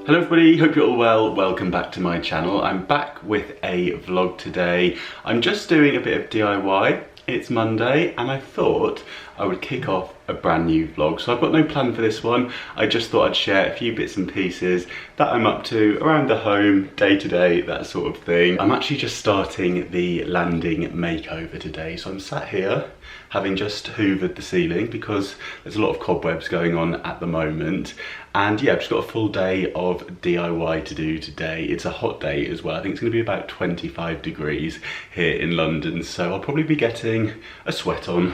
Hello everybody, hope you're all well. Welcome back to my channel. I'm back with a vlog today. I'm just doing a bit of DIY. It's Monday and I thought I would kick off a brand new vlog. So I've got no plan for this one. I just thought I'd share a few bits and pieces that I'm up to around the home, day to day, that sort of thing. I'm actually just starting the landing makeover today. So I'm sat here having just hoovered the ceiling because there's a lot of cobwebs going on at the moment. And yeah, I've just got a full day of DIY to do today. It's a hot day as well. I think it's going to be about 25 degrees here in London. So I'll probably be getting a sweat on.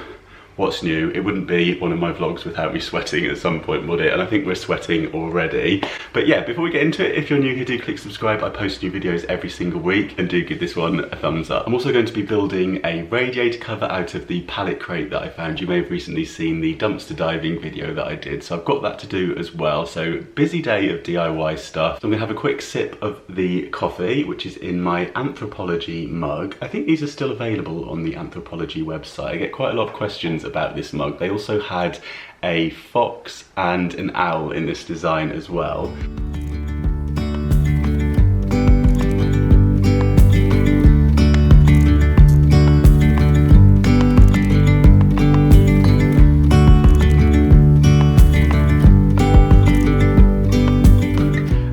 What's new? It wouldn't be one of my vlogs without me sweating at some point, would it? And I think we're sweating already. But yeah, before we get into it, if you're new here, do click subscribe. I post new videos every single week, and do give this one a thumbs up. I'm also going to be building a radiator cover out of the pallet crate that I found. You may have recently seen the dumpster diving video that I did, so I've got that to do as well. So busy day of DIY stuff. So I'm gonna have a quick sip of the coffee, which is in my Anthropology mug. I think these are still available on the Anthropology website. I get quite a lot of questions about this mug. They also had a fox and an owl in this design as well.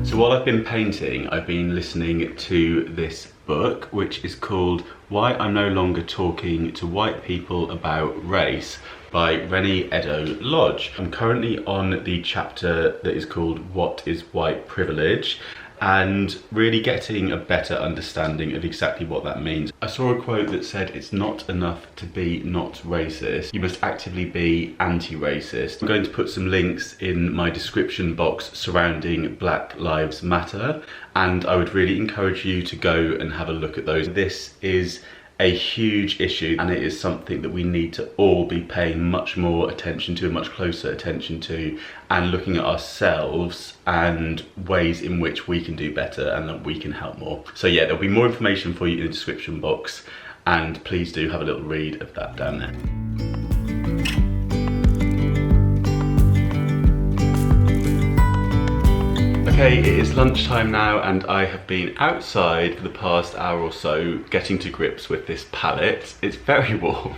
So while I've been painting, I've been listening to this book, which is called Why I'm No Longer Talking to White People About Race by Rennie Edo Lodge. I'm currently on the chapter that is called What is White Privilege, and really getting a better understanding of exactly what that means. I saw a quote that said, it's not enough to be not racist, you must actively be anti-racist. I'm going to put some links in my description box surrounding Black Lives Matter, and I would really encourage you to go and have a look at those. This is a huge issue, and it is something that we need to all be paying much more attention to, much closer attention to, and looking at ourselves and ways in which we can do better and that we can help more. So yeah, there'll be more information for you in the description box, and please do have a little read of that down there. Okay, it is lunchtime now and I have been outside for the past hour or so getting to grips with this pallet. It's very warm.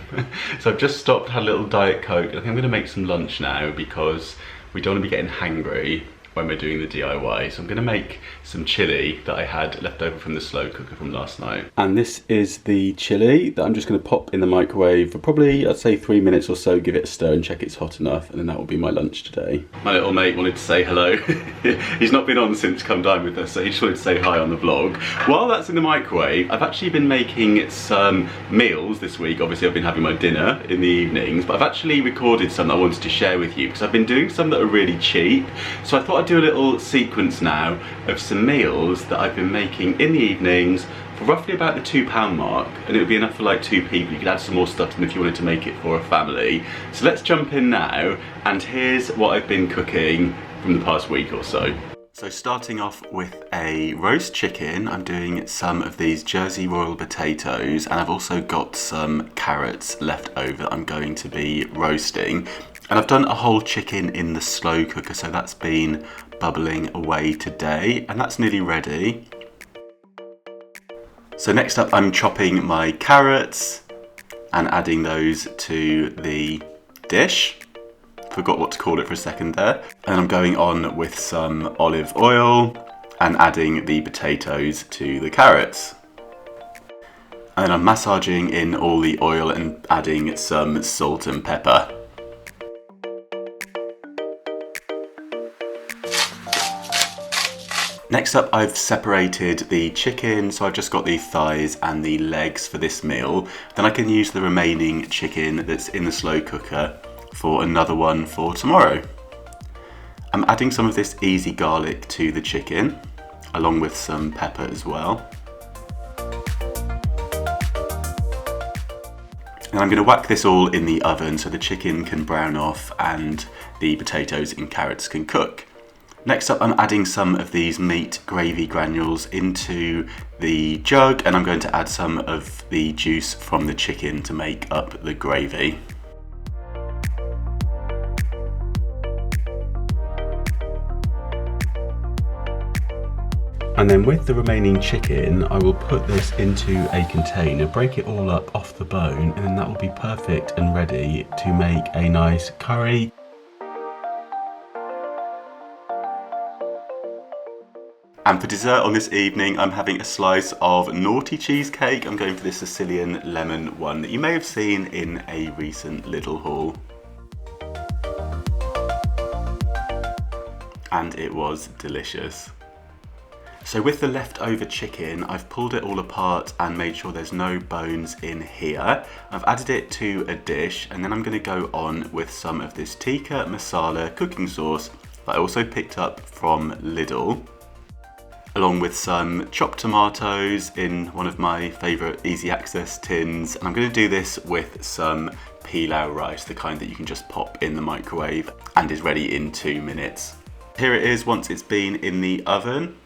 So I've just stopped, had a little Diet Coke. I think I'm going to make some lunch now because we don't want to be getting hangry when we're doing the DIY. So I'm going to make some chilli that I had left over from the slow cooker from last night. And this is the chilli that I'm just going to pop in the microwave for probably, I'd say 3 minutes or so, give it a stir and check it's hot enough, and then that will be my lunch today. My little mate wanted to say hello. He's not been on since come dine with us, so he just wanted to say hi on the vlog. While that's in the microwave, I've actually been making some meals this week. Obviously I've been having my dinner in the evenings, but I've actually recorded some that I wanted to share with you because I've been doing some that are really cheap. So I thought I'd do a little sequence now of some meals that I've been making in the evenings for roughly about the £2 mark, and it would be enough for like 2 people. You could add some more stuff in if you wanted to make it for a family. So let's jump in now, and here's what I've been cooking from the past week or so. So starting off with a roast chicken, I'm doing some of these Jersey Royal potatoes, and I've also got some carrots left over that I'm going to be roasting. And I've done a whole chicken in the slow cooker, so that's been bubbling away today, and that's nearly ready. So next up I'm chopping my carrots and adding those to the dish. Forgot what to call it for a second there. And I'm going on with some olive oil and adding the potatoes to the carrots. And I'm massaging in all the oil and adding some salt and pepper. Next up, I've separated the chicken, so I've just got the thighs and the legs for this meal. Then I can use the remaining chicken that's in the slow cooker for another one for tomorrow. I'm adding some of this easy garlic to the chicken, along with some pepper as well. And I'm going to whack this all in the oven so the chicken can brown off and the potatoes and carrots can cook. Next up, I'm adding some of these meat gravy granules into the jug, and I'm going to add some of the juice from the chicken to make up the gravy. And then with the remaining chicken, I will put this into a container, break it all up off the bone, and then that will be perfect and ready to make a nice curry. And for dessert on this evening, I'm having a slice of naughty cheesecake. I'm going for this Sicilian lemon one that you may have seen in a recent Lidl haul. And it was delicious. So with the leftover chicken, I've pulled it all apart and made sure there's no bones in here. I've added it to a dish, and then I'm going to go on with some of this tikka masala cooking sauce that I also picked up from Lidl, along with some chopped tomatoes in one of my favourite easy access tins. And I'm going to do this with some pilau rice, the kind that you can just pop in the microwave and is ready in 2 minutes. Here it is once it's been in the oven.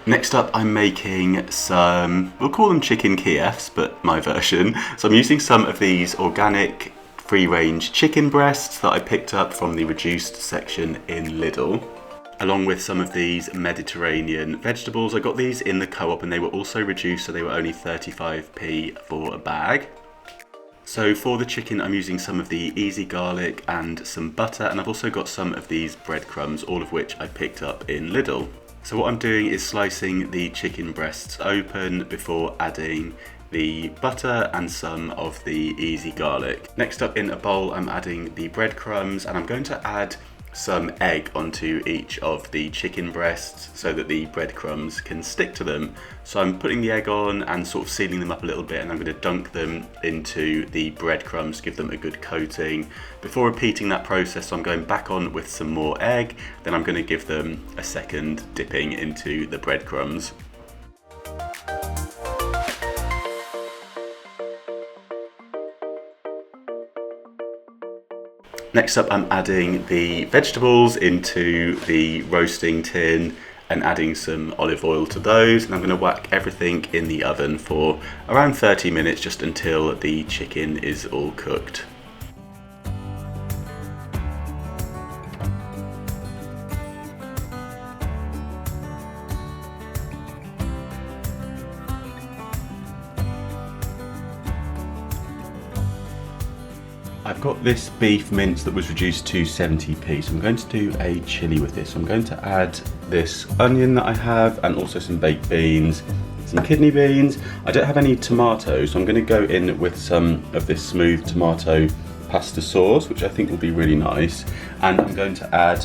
Next up, I'm making some, we'll call them chicken Kievs, but my version. So I'm using some of these organic free-range chicken breasts that I picked up from the reduced section in Lidl, along with some of these Mediterranean vegetables. I got these in the co-op and they were also reduced, so they were only 35p for a bag. So for the chicken, I'm using some of the easy garlic and some butter, and I've also got some of these breadcrumbs, all of which I picked up in Lidl. So what I'm doing is slicing the chicken breasts open before adding the butter and some of the easy garlic. Next up in a bowl, I'm adding the breadcrumbs, and I'm going to add some egg onto each of the chicken breasts so that the breadcrumbs can stick to them. So I'm putting the egg on and sort of sealing them up a little bit, and I'm going to dunk them into the breadcrumbs, give them a good coating. Before repeating that process, I'm going back on with some more egg, then I'm going to give them a second dipping into the breadcrumbs. Next up, I'm adding the vegetables into the roasting tin and adding some olive oil to those, and I'm going to whack everything in the oven for around 30 minutes, just until the chicken is all cooked. I've got this beef mince that was reduced to 70p, so I'm going to do a chilli with this. So I'm going to add this onion that I have, and also some baked beans, some kidney beans. I don't have any tomatoes, so I'm going to go in with some of this smooth tomato pasta sauce, which I think will be really nice. And I'm going to add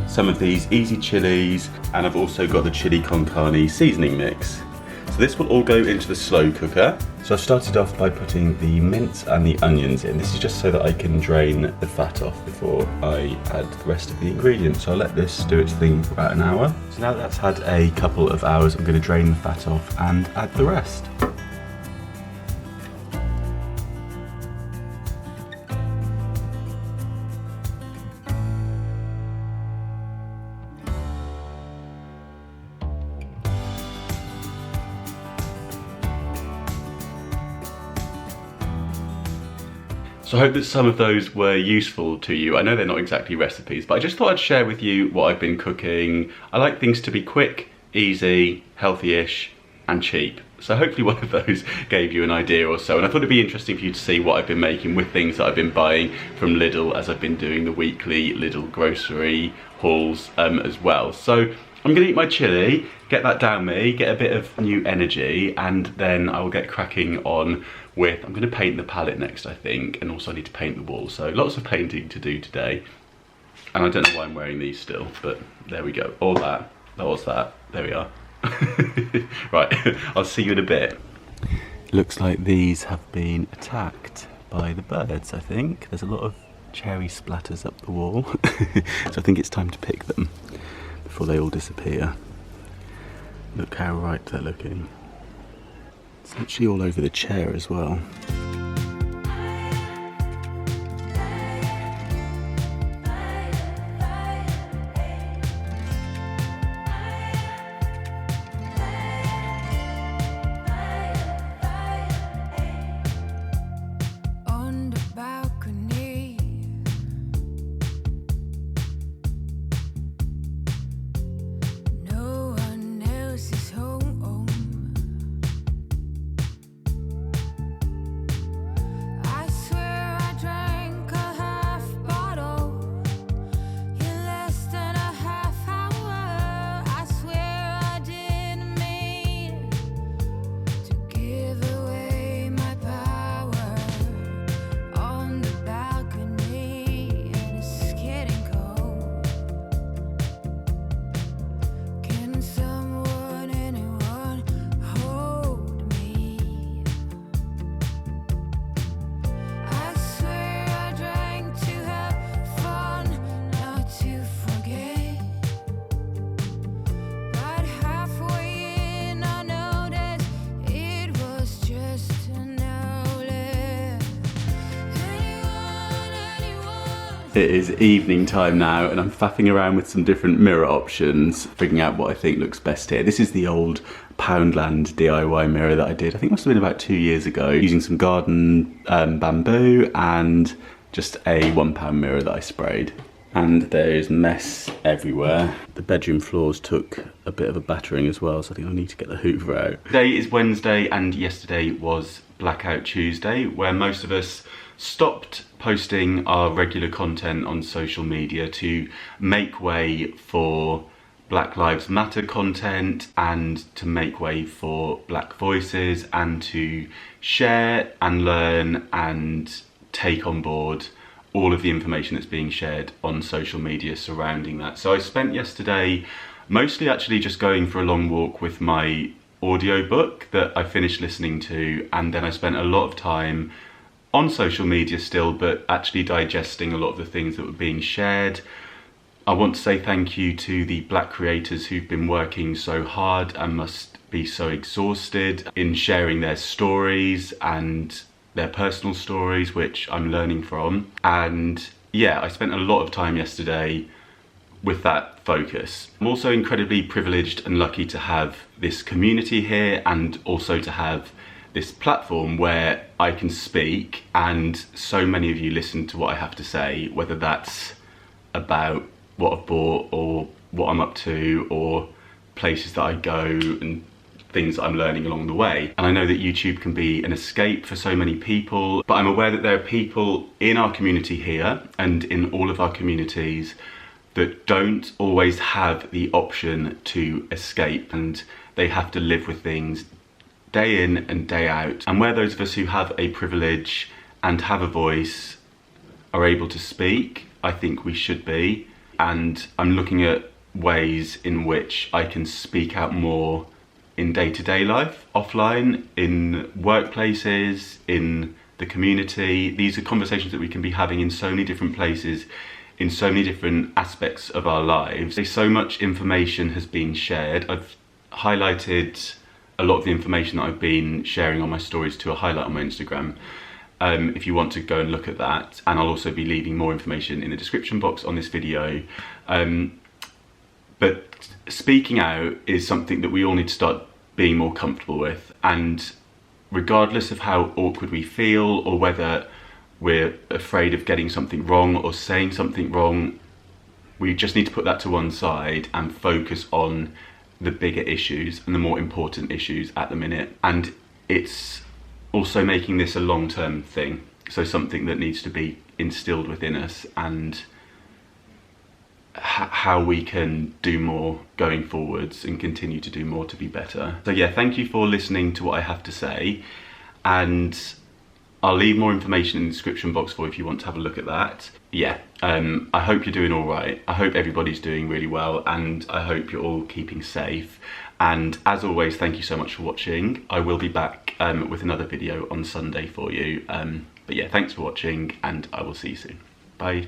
some of these easy chilies, and I've also got the chili con carne seasoning mix. So this will all go into the slow cooker. So I've started off by putting the mince and the onions in. This is just so that I can drain the fat off before I add the rest of the ingredients. So I'll let this do its thing for about an hour. So now that that's had a couple of hours, I'm going to drain the fat off and add the rest. So I hope that some of those were useful to you. I know they're not exactly recipes, but I just thought I'd share with you what I've been cooking. I like things to be quick, easy, healthy-ish, and cheap. So hopefully one of those gave you an idea or so. And I thought it'd be interesting for you to see what I've been making with things that I've been buying from Lidl, as I've been doing the weekly Lidl grocery hauls as well. So I'm gonna eat my chili, get that down me, get a bit of new energy, and then I will get cracking on with, I'm going to paint the palette next, I think, and also I need to paint the wall. So lots of painting to do today. And I don't know why I'm wearing these still, but there we go. All that was that. There we are. Right, I'll see you in a bit. Looks like these have been attacked by the birds, I think. There's a lot of cherry splatters up the wall. So I think it's time to pick them before they all disappear. Look how ripe they're looking. It's actually all over the chair as well. On the balcony. It is evening time now and I'm faffing around with some different mirror options, figuring out what I think looks best here. This is the old Poundland DIY mirror that I did, I think it must have been about 2 years ago, using some garden bamboo and just a £1 mirror that I sprayed. And there's mess everywhere. The bedroom floors took a bit of a battering as well, so I think I need to get the hoover out. Today is Wednesday and yesterday was Blackout Tuesday, where most of us stopped posting our regular content on social media to make way for Black Lives Matter content and to make way for Black voices and to share and learn and take on board all of the information that's being shared on social media surrounding that. So I spent yesterday mostly actually just going for a long walk with my audiobook that I finished listening to, and then I spent a lot of time on social media still, but actually digesting a lot of the things that were being shared. I want to say thank you to the Black creators who've been working so hard and must be so exhausted in sharing their stories and their personal stories, which I'm learning from. And yeah, I spent a lot of time yesterday with that focus. I'm also incredibly privileged and lucky to have this community here and also to have this platform where I can speak and so many of you listen to what I have to say, whether that's about what I've bought or what I'm up to or places that I go and things I'm learning along the way. And I know that YouTube can be an escape for so many people, but I'm aware that there are people in our community here and in all of our communities that don't always have the option to escape, and they have to live with things day in and day out. And where those of us who have a privilege and have a voice are able to speak, I think we should be. And I'm looking at ways in which I can speak out more in day-to-day life, offline, in workplaces, in the community. These are conversations that we can be having in so many different places, in so many different aspects of our lives. So much information has been shared. I've highlighted a lot of the information that I've been sharing on my stories to a highlight on my Instagram. If you want to go and look at that, and I'll also be leaving more information in the description box on this video. But speaking out is something that we all need to start being more comfortable with, and regardless of how awkward we feel or whether we're afraid of getting something wrong or saying something wrong, we just need to put that to one side and focus on the bigger issues and the more important issues at the minute. And it's also making this a long-term thing, so something that needs to be instilled within us, and how we can do more going forwards and continue to do more to be better. So yeah, thank you for listening to what I have to say, and I'll leave more information in the description box for if you want to have a look at that. Yeah, I hope you're doing all right. I hope everybody's doing really well, and I hope you're all keeping safe. And as always, thank you so much for watching. I will be back with another video on Sunday for you. But yeah, thanks for watching, and I will see you soon. Bye.